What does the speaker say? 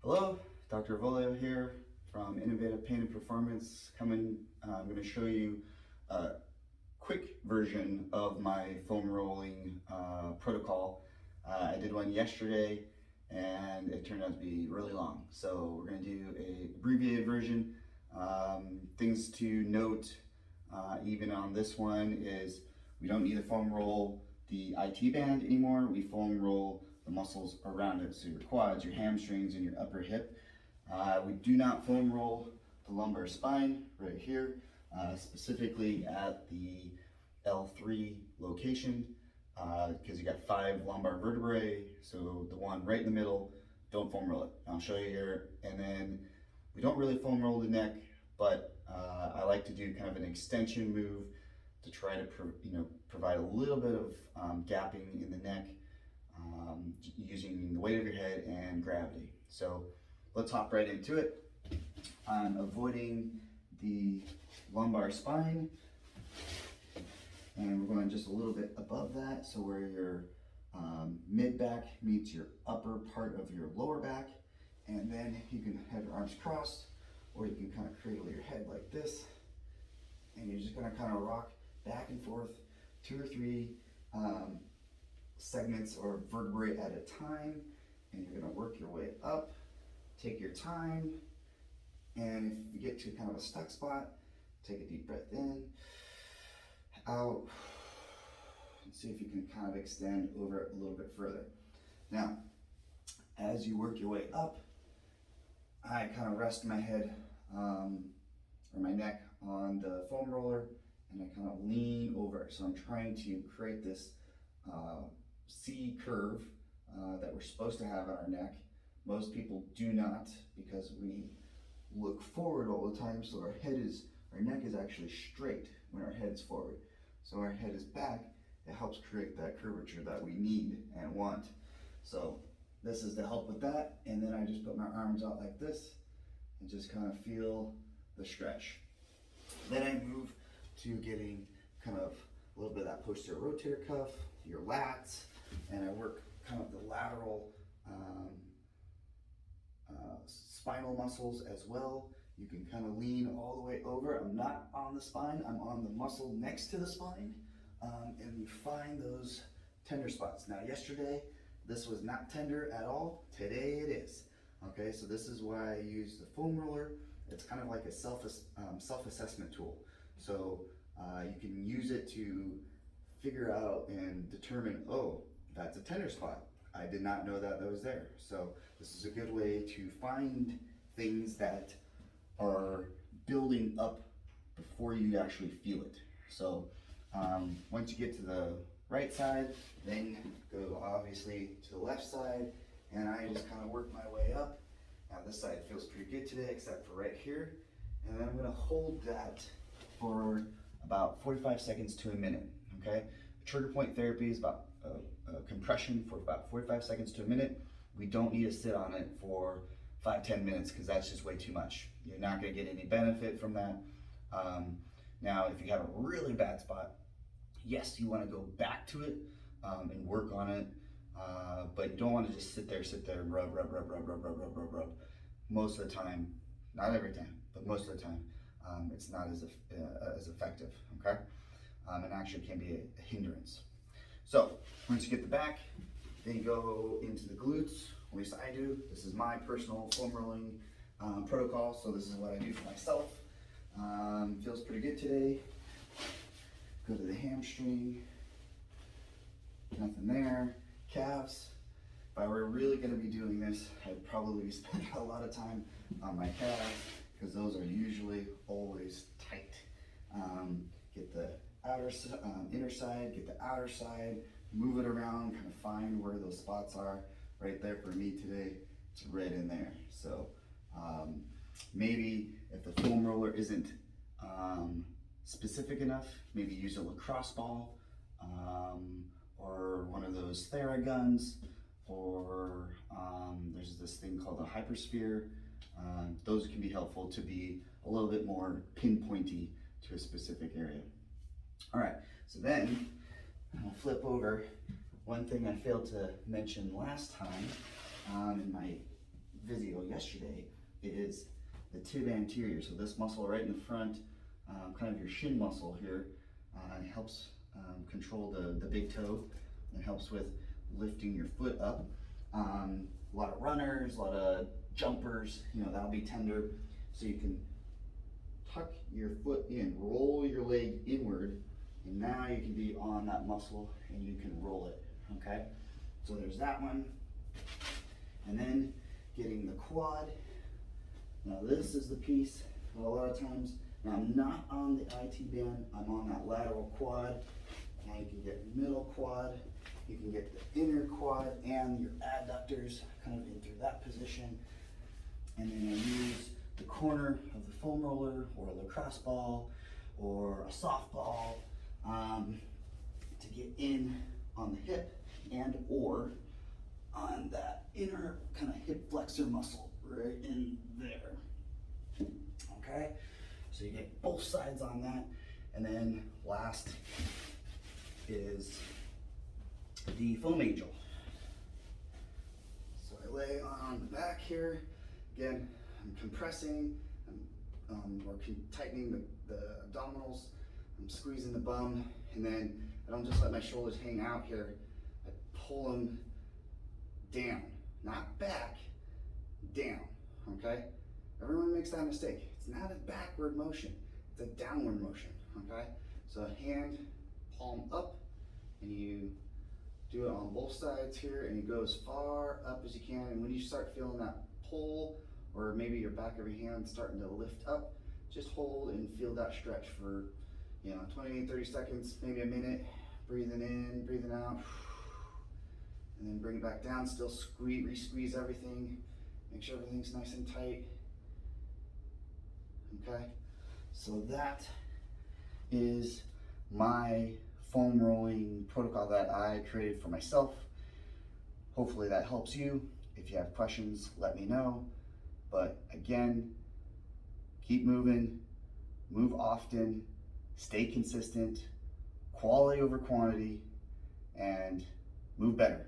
Hello, Dr. Volio here from Innovative Pain and Performance. I'm going to show you a quick version of my foam rolling protocol. I did one yesterday and it turned out to be really long. So we're going to do a abbreviated version. Things to note even on this one is we don't need to foam roll the IT band anymore. We foam roll the muscles around it, so your quads, your hamstrings, and your upper hip. We do not foam roll the lumbar spine right here, specifically at the L3 location, because you got 5 lumbar vertebrae, so the one right in the middle, don't foam roll it. I'll show you here. And then we don't really foam roll the neck, but I like to do kind of an extension move to try to provide a little bit of gapping in the neck, using the weight of your head and gravity. So let's hop right into it. I'm avoiding the lumbar spine, and we're going just a little bit above that, so where your mid back meets your upper part of your lower back. And then you can have your arms crossed, or you can kind of cradle your head like this, and you're just going to kind of rock back and forth 2 or 3 segments or vertebrae at a time, and you're going to work your way up. Take your time, and if you get to kind of a stuck spot, take a deep breath in, out, and see if you can kind of extend over it a little bit further. Now, as you work your way up, I kind of rest my head or my neck on the foam roller, and I kind of lean over. So I'm trying to create this C curve that we're supposed to have on our neck. Most people do not, because we look forward all the time, so our neck is actually straight when our head's forward. So our head is back, it helps create that curvature that we need and want. So this is to help with that, and then I just put my arms out like this and just kind of feel the stretch. Then I move to getting kind of a little bit of that posterior rotator cuff, your lats, and I work kind of the lateral spinal muscles as well. You can kind of lean all the way over. I'm not on the spine, I'm on the muscle next to the spine, and we find those tender spots. Now yesterday, this was not tender at all. Today it is. Okay, so this is why I use the foam roller. It's kind of like a self-assessment tool. So you can use it to figure out and determine, oh, that's a tender spot. I did not know that was there. So this is a good way to find things that are building up before you actually feel it. So once you get to the right side, then go obviously to the left side, and I just kind of work my way up. Now this side feels pretty good today, except for right here. And then I'm gonna hold that for about 45 seconds to a minute, okay? Trigger point therapy is about compression for about 45 seconds to a minute. We don't need to sit on it for 5-10 minutes, because that's just way too much. You're not gonna get any benefit from that. Now, if you have a really bad spot, yes, you wanna go back to it and work on it, but you don't wanna just sit there, rub. Most of the time, not every time, but most of the time, it's not as effective, okay? And actually can be a hindrance. So once you get the back, then you go into the glutes. At least I do. This is my personal foam rolling protocol, so this is what I do for myself. Feels pretty good today. Go to the hamstring, nothing there. Calves. If I were really going to be doing this, I'd probably be spending a lot of time on my calves, because those are usually always tight. Get the inner side, get the outer side, move it around, kind of find where those spots are. Right there for me today, it's right in there. So maybe if the foam roller isn't specific enough, maybe use a lacrosse ball or one of those Theraguns, or there's this thing called a hypersphere. Those can be helpful to be a little bit more pinpointy to a specific area. All right, so then I'll flip over. One thing I failed to mention last time in my video yesterday is the tib anterior. So this muscle right in the front, kind of your shin muscle here, it helps control the big toe. It helps with lifting your foot up. A lot of runners, a lot of jumpers, that'll be tender. So you can tuck your foot in, roll your leg inward, and now you can be on that muscle and you can roll it, okay? So there's that one. And then getting the quad. Now this is the piece a lot of times. Now I'm not on the IT band, I'm on that lateral quad. Now you can get middle quad, you can get the inner quad and your adductors kind of into that position. And then I use the corner of the foam roller or a lacrosse ball or a softball to get in on the hip and or on that inner kind of hip flexor muscle right in there. Okay, so you get both sides on that. And then last is the foam angel. So I lay on the back here. Again, I'm compressing, or tightening the abdominals, I'm squeezing the bum, and then I don't just let my shoulders hang out here. I pull them down, not back, down, okay? Everyone makes that mistake. It's not a backward motion, it's a downward motion, okay? So hand, palm up, and you do it on both sides here, and you go as far up as you can, and when you start feeling that pull, or maybe your back of your hand starting to lift up, just hold and feel that stretch for 20, 30 seconds, maybe a minute. Breathing in, breathing out, and then bring it back down. Still re-squeeze everything. Make sure everything's nice and tight. Okay, so that is my foam rolling protocol that I created for myself. Hopefully that helps you. If you have questions, let me know. But again, keep moving, move often, stay consistent, quality over quantity, and move better.